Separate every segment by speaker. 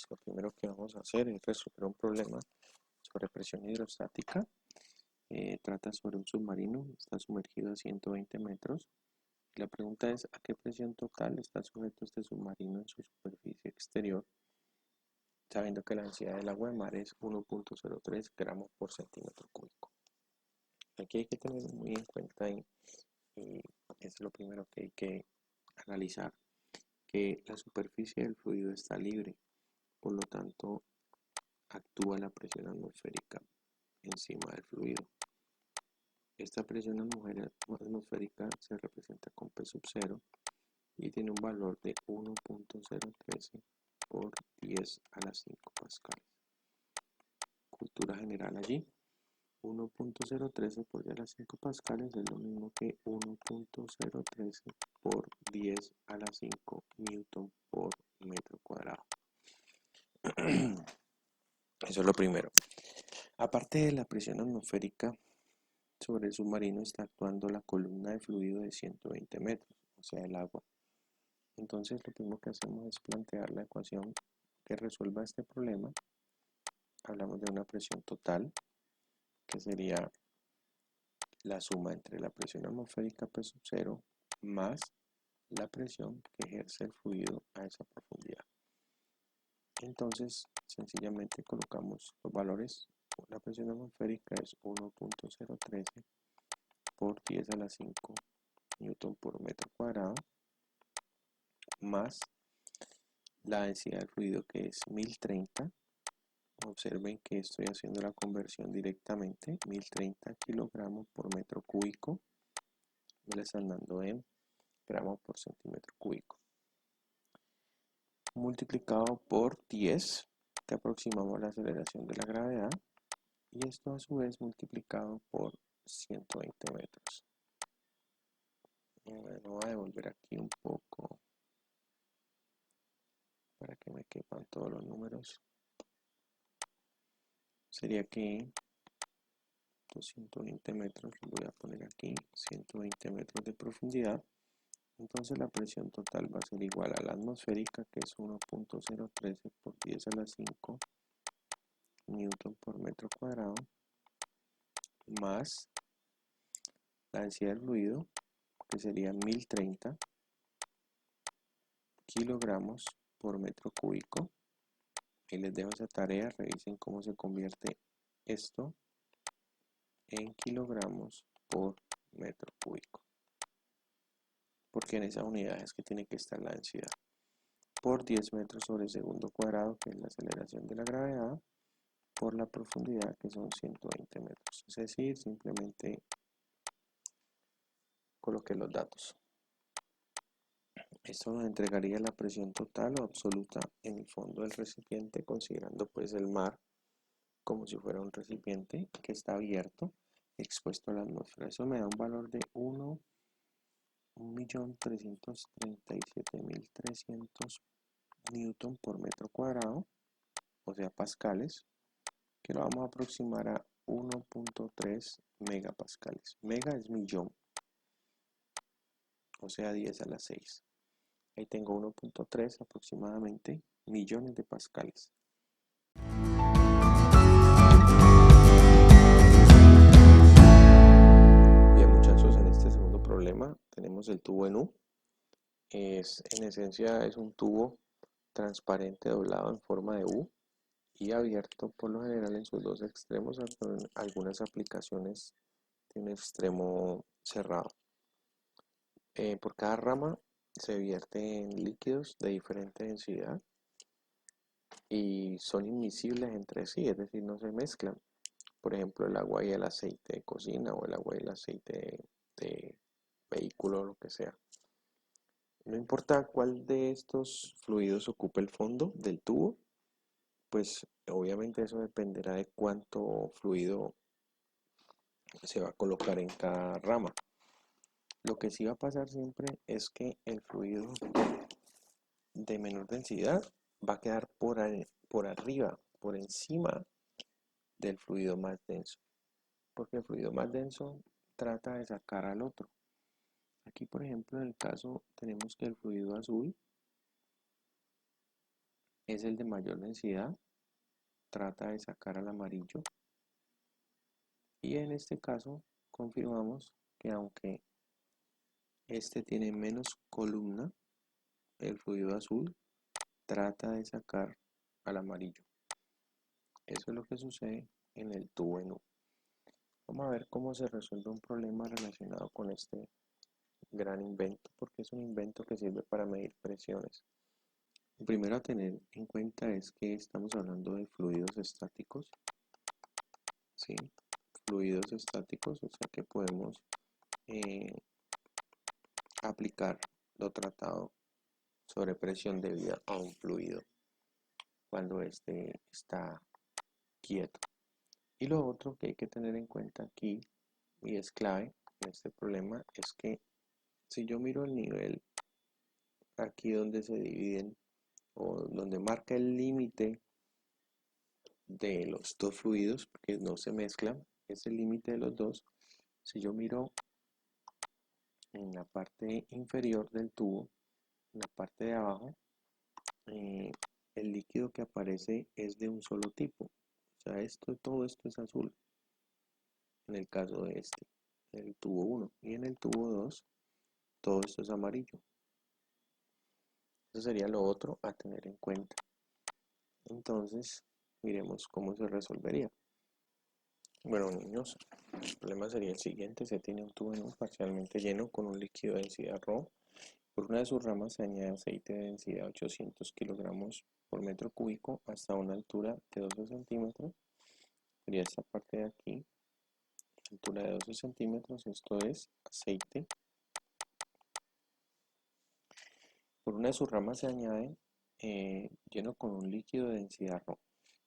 Speaker 1: Entonces, lo primero que vamos a hacer es resolver un problema sobre presión hidrostática. Trata sobre un submarino, está sumergido a 120 metros. La pregunta es: ¿a qué presión total está sujeto este submarino en su superficie exterior? Sabiendo que la densidad del agua de mar es 1.03 gramos por centímetro cúbico. Aquí hay que tener muy en cuenta, y es lo primero que hay que analizar, que la superficie del fluido está libre, por lo tanto actúa la presión atmosférica encima del fluido. Esta presión atmosférica se representa con P sub 0 y tiene un valor de 1.013 por 10 a la 5 pascales. Cultura general allí: 1.013 por 10 a las 5 pascales es lo mismo que 1.013 por 10 a la 5 newton por metro cuadrado. Eso es lo primero. Aparte de la presión atmosférica, sobre el submarino está actuando la columna de fluido de 120 metros, o sea, el agua. Entonces, lo primero que hacemos es plantear la ecuación que resuelva este problema. Hablamos de una presión total, que sería la suma entre la presión atmosférica P sub 0 más la presión que ejerce el fluido a esa profundidad. Entonces, sencillamente colocamos los valores. La presión atmosférica es 1.013 por 10 a la 5 newton por metro cuadrado, más la densidad del fluido, que es 1030. Observen que estoy haciendo la conversión directamente: 1030 kilogramos por metro cúbico, me lo están dando en gramos por centímetro cúbico, multiplicado por 10, que aproximamos la aceleración de la gravedad, y esto a su vez multiplicado por 120 metros. Bueno, voy a devolver aquí un poco para que me quepan todos los números. Sería que 120 metros, lo voy a poner aquí, 120 metros de profundidad. Entonces la presión total va a ser igual a la atmosférica, que es 1.013 por 10 a la 5 newton por metro cuadrado, más la densidad del fluido, que sería 1030 kilogramos por metro cúbico. Y les dejo esa tarea, revisen cómo se convierte esto en kilogramos por metro cúbico, porque en esas unidades que tiene que estar la densidad, por 10 metros sobre segundo cuadrado, que es la aceleración de la gravedad, por la profundidad, que son 120 metros. Es decir, simplemente coloqué los datos. Esto nos entregaría la presión total o absoluta en el fondo del recipiente, considerando pues el mar como si fuera un recipiente que está abierto, expuesto a la atmósfera. Eso me da un valor de 1.337.300 newton por metro cuadrado, o sea, pascales, que lo vamos a aproximar a 1.3 megapascales. Mega es millón, o sea, 10 a la 6. Ahí tengo 1.3 aproximadamente millones de pascales. Bien, muchachos, en este segundo problema tenemos el tubo en U. En esencia es un tubo transparente doblado en forma de U y abierto por lo general en sus dos extremos, en algunas aplicaciones de un extremo cerrado. Por cada rama se vierten líquidos de diferente densidad y son inmiscibles entre sí, es decir, no se mezclan. Por ejemplo, el agua y el aceite de cocina, o el agua y el aceite de vehículo, lo que sea. No importa cuál de estos fluidos ocupe el fondo del tubo, pues obviamente eso dependerá de cuánto fluido se va a colocar en cada rama. Lo que sí va a pasar siempre es que el fluido de menor densidad va a quedar por arriba, por encima del fluido más denso, porque el fluido más denso trata de sacar al otro. Aquí, por ejemplo, en el caso tenemos que el fluido azul es el de mayor densidad, trata de sacar al amarillo y en este caso confirmamos que aunque este tiene menos columna, el fluido azul trata de sacar al amarillo. Eso es lo que sucede en el tubo en U. Vamos a ver cómo se resuelve un problema relacionado con este gran invento, porque es un invento que sirve para medir presiones. Lo primero a tener en cuenta es que estamos hablando de fluidos estáticos, ¿sí? Fluidos estáticos, o sea que podemos eh, aplicar lo tratado sobre presión debida a un fluido cuando este está quieto. Y lo otro que hay que tener en cuenta aquí, y es clave en este problema, es que si yo miro el nivel aquí donde se dividen o donde marca el límite de los dos fluidos, porque no se mezclan, es el límite de los dos. Si yo miro en la parte inferior del tubo, en la parte de abajo, eh, el líquido que aparece es de un solo tipo. O sea, todo esto es azul, en el caso de este, el tubo 1. Y en el tubo 2, todo esto es amarillo. Eso sería lo otro a tener en cuenta. Entonces, miremos cómo se resolvería. Bueno, niños, el problema sería el siguiente. Se tiene un tubo parcialmente lleno con un líquido de densidad ρ. Por una de sus ramas se añade aceite de densidad 800 kilogramos por metro cúbico hasta una altura de 12 centímetros. Sería esta parte de aquí, altura de 12 centímetros. Esto es aceite. Por una de sus ramas se añade lleno con un líquido de densidad ρ.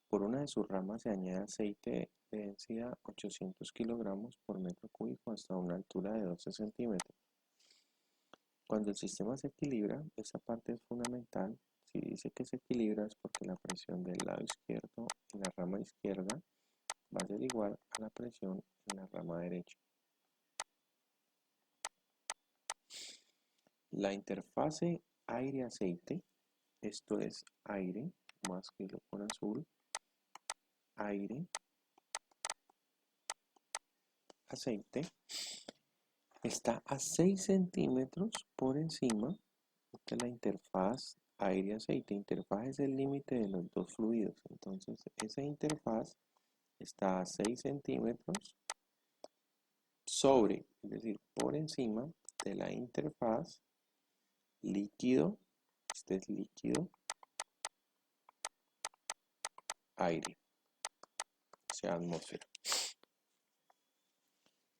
Speaker 1: Por una de sus ramas se añade aceite de densidad 800 kilogramos por metro cúbico hasta una altura de 12 centímetros. Cuando el sistema se equilibra, esa parte es fundamental. Si dice que se equilibra es porque la presión del lado izquierdo en la rama izquierda va a ser igual a la presión en la rama derecha. La interfase aire-aceite, esto es aire, más que lo con azul, aire, aceite, está a 6 centímetros por encima de la interfaz aire-aceite. Interfaz es el límite de los dos fluidos. Entonces, esa interfaz está a 6 centímetros sobre, es decir, por encima de la interfaz líquido, este es líquido, aire, o sea, atmósfera.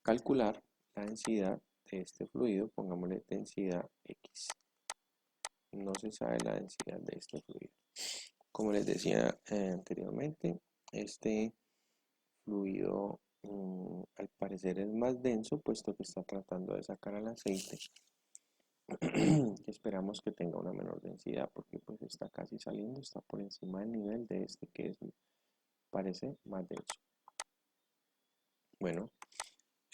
Speaker 1: Calcular la densidad de este fluido, pongámosle densidad X. No se sabe la densidad de este fluido. Como les decía anteriormente, este fluido al parecer es más denso, puesto que está tratando de sacar al aceite. Esperamos que tenga una menor densidad porque pues está casi saliendo, está por encima del nivel de este que parece más denso. Bueno,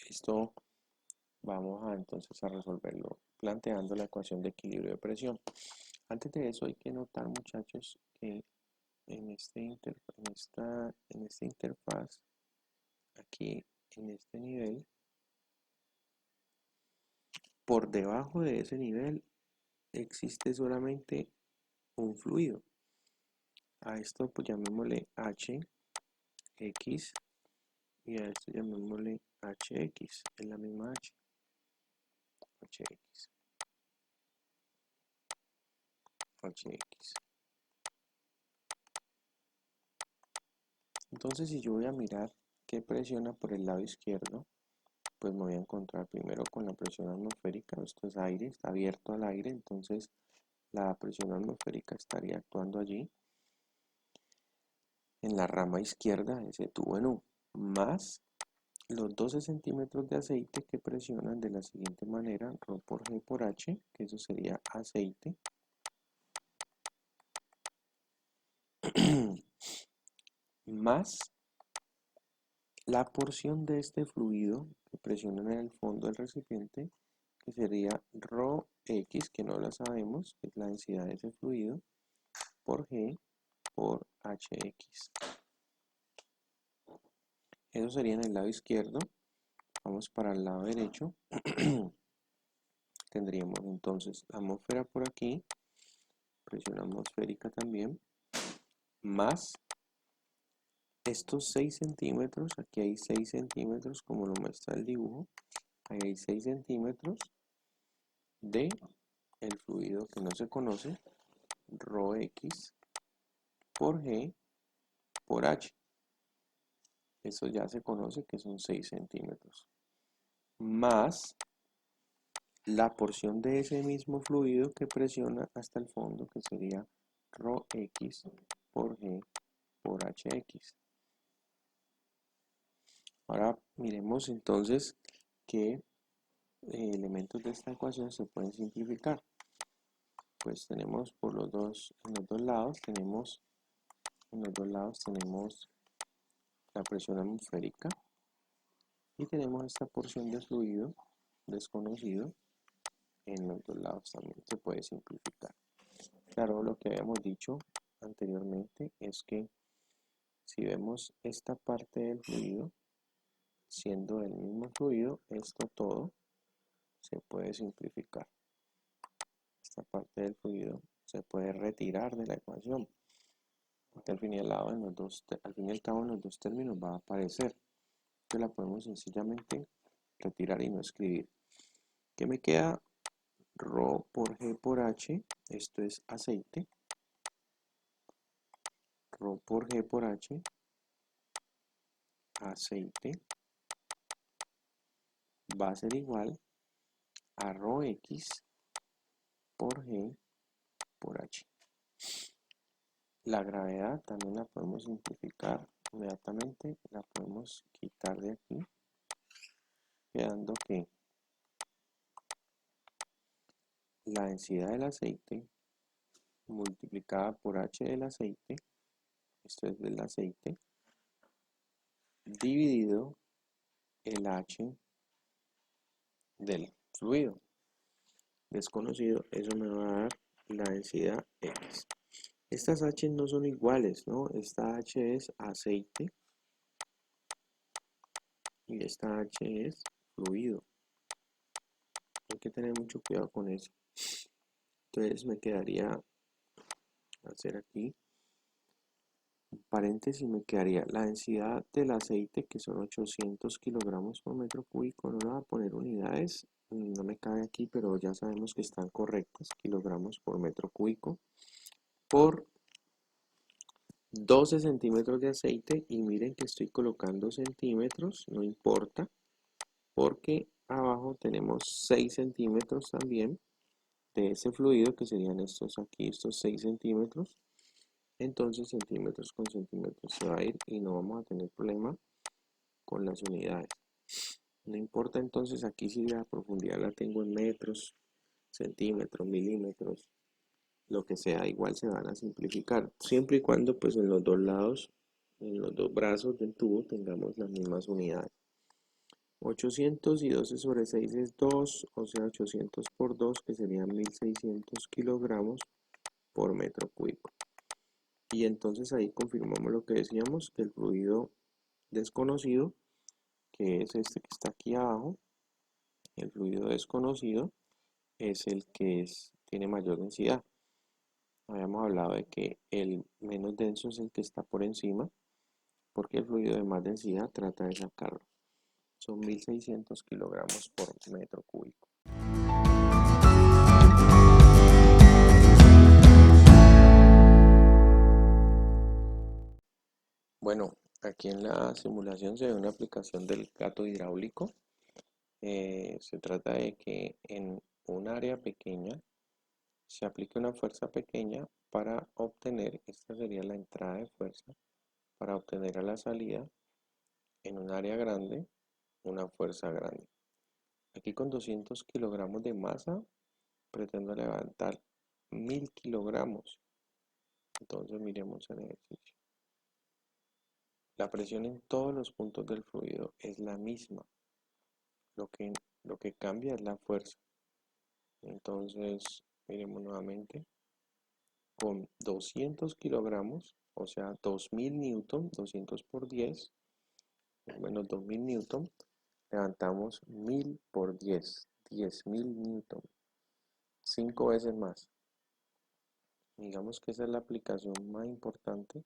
Speaker 1: esto vamos a entonces a resolverlo planteando la ecuación de equilibrio de presión. Antes de eso hay que notar, muchachos, que en esta interfaz, aquí en este nivel, por debajo de ese nivel existe solamente un fluido. A esto pues llamémosle H, X, y a esto llamémosle HX, es la misma H, HX, HX. Entonces si yo voy a mirar qué presiona por el lado izquierdo, pues me voy a encontrar primero con la presión atmosférica. Esto es aire, está abierto al aire, entonces la presión atmosférica estaría actuando allí en la rama izquierda, ese tubo en U, más los 12 centímetros de aceite que presionan de la siguiente manera, ρ por G por H, que eso sería aceite, más la porción de este fluido que presionan en el fondo del recipiente, que sería ρx, que no la sabemos, que es la densidad de ese fluido, por G, por Hx. Eso sería en el lado izquierdo. Vamos para el lado derecho. Tendríamos entonces atmósfera por aquí, presión atmosférica también, más estos 6 centímetros, aquí hay 6 centímetros como lo muestra el dibujo, ahí hay 6 centímetros de el fluido que no se conoce, ρx por g por h. Eso ya se conoce que son 6 centímetros. Más la porción de ese mismo fluido que presiona hasta el fondo, que sería ρx por g por hx. Ahora miremos entonces qué elementos de esta ecuación se pueden simplificar. Pues tenemos por los dos, en los dos lados tenemos la presión atmosférica y tenemos esta porción de fluido desconocido en los dos lados también se puede simplificar. Claro, lo que habíamos dicho anteriormente es que si vemos esta parte del fluido siendo el mismo fluido, esto todo se puede simplificar. Esta parte del fluido se puede retirar de la ecuación, porque al fin y al cabo en los dos términos va a aparecer. Entonces la podemos sencillamente retirar y no escribir. ¿Qué me queda? Rho por G por H, esto es aceite. Rho por G por H, aceite, va a ser igual a Rho X por G por H. La gravedad también la podemos simplificar inmediatamente, la podemos quitar de aquí, quedando que la densidad del aceite multiplicada por H del aceite, esto es del aceite, dividido el H del fluido desconocido, eso me va a dar la densidad X. Estas H no son iguales, ¿no? Esta H es aceite y esta H es fluido. Hay que tener mucho cuidado con eso. Entonces me quedaría hacer aquí un paréntesis, me quedaría la densidad del aceite, que son 800 kilogramos por metro cúbico. No le voy a poner unidades, no me cabe aquí, pero ya sabemos que están correctas, kilogramos por metro cúbico, por 12 centímetros de aceite. Y miren que estoy colocando centímetros, no importa, porque abajo tenemos 6 centímetros también de ese fluido, que serían estos aquí, estos 6 centímetros. Entonces centímetros con centímetros se va a ir y no vamos a tener problema con las unidades. No importa entonces aquí si la profundidad la tengo en metros, centímetros, milímetros, lo que sea, igual se van a simplificar, siempre y cuando pues en los dos lados, en los dos brazos del tubo tengamos las mismas unidades. 800 y 12 sobre 6 es 2, o sea 800 por 2, que serían 1600 kilogramos por metro cúbico. Y entonces ahí confirmamos lo que decíamos, que el fluido desconocido, que es este que está aquí abajo, el fluido desconocido es el que tiene mayor densidad. Habíamos hablado de que el menos denso es el que está por encima, porque el fluido de más densidad trata de sacarlo. Son 1600 kilogramos por metro cúbico. Bueno, aquí en la simulación se ve una aplicación del cátodo hidráulico. Se trata de que en un área pequeña se aplique una fuerza pequeña para obtener, esta sería la entrada de fuerza, para obtener a la salida en un área grande una fuerza grande. Aquí con 200 kilogramos de masa pretendo levantar 1000 kilogramos. Entonces miremos el ejercicio. La presión en todos los puntos del fluido es la misma. Lo que cambia es la fuerza. Entonces miremos nuevamente. Con 200 kilogramos o sea, 2000 newton, 200 por 10, menos 2000 newton, levantamos 1000 por 10, 10.000 newton, 5 veces más. Digamos que esa es la aplicación más importante,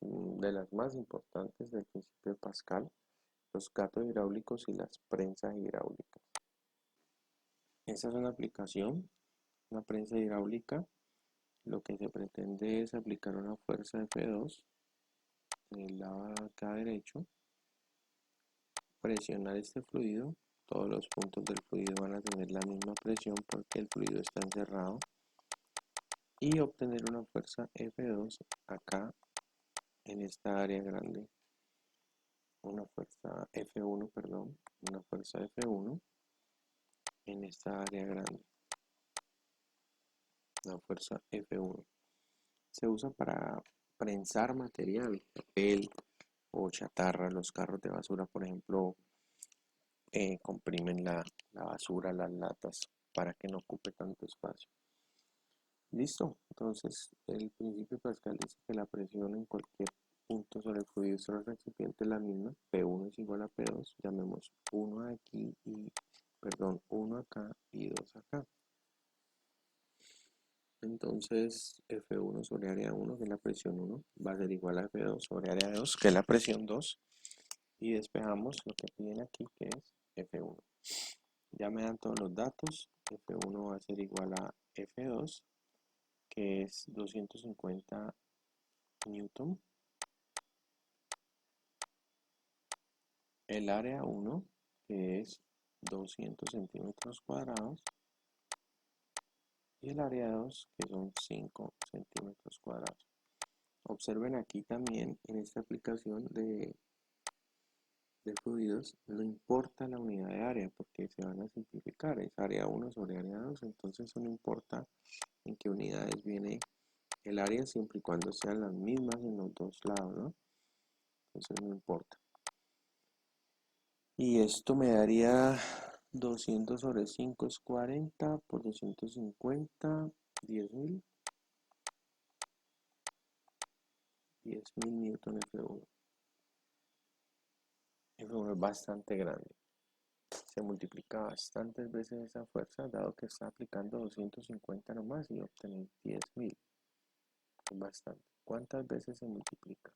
Speaker 1: de las más importantes del principio de Pascal, los gatos hidráulicos y las prensas hidráulicas. Esa es una prensa hidráulica. Lo que se pretende es aplicar una fuerza F2 en el lado acá derecho, presionar este fluido. Todos los puntos del fluido van a tener la misma presión porque el fluido está encerrado, y obtener una fuerza F2 acá en esta área grande, una fuerza F1, perdón, una fuerza F1 en esta área grande, la fuerza F1. Se usa para prensar material, papel o chatarra. Los carros de basura, por ejemplo, comprimen la basura, las latas, para que no ocupe tanto espacio. Listo, entonces el principio de Pascal dice que la presión en cualquier punto sobre el fluido sobre el recipiente es la misma. P1 es igual a P2, llamemos 1 aquí y, perdón, 1 acá y 2 acá. Entonces F1 sobre área 1, que es la presión 1, va a ser igual a F2 sobre área 2, que es la presión 2. Y despejamos lo que piden aquí, que es F1. Ya me dan todos los datos. F1 va a ser igual a F2, que es 250 newton. El área 1, que es 200 centímetros cuadrados. Y el área 2, que son 5 centímetros cuadrados. Observen aquí también en esta aplicación de fluidos, no importa la unidad de área porque se van a simplificar, es área 1 sobre área 2, entonces eso no importa en qué unidades viene el área siempre y cuando sean las mismas en los dos lados, ¿no? Entonces no importa. Y esto me daría 200 sobre 5 es 40 por 250, 10.000, 10.000 newton F1. F1 es bastante grande. Se multiplica bastantes veces esa fuerza, dado que está aplicando 250 nomás y obtener 10.000. Es bastante. ¿Cuántas veces se multiplica?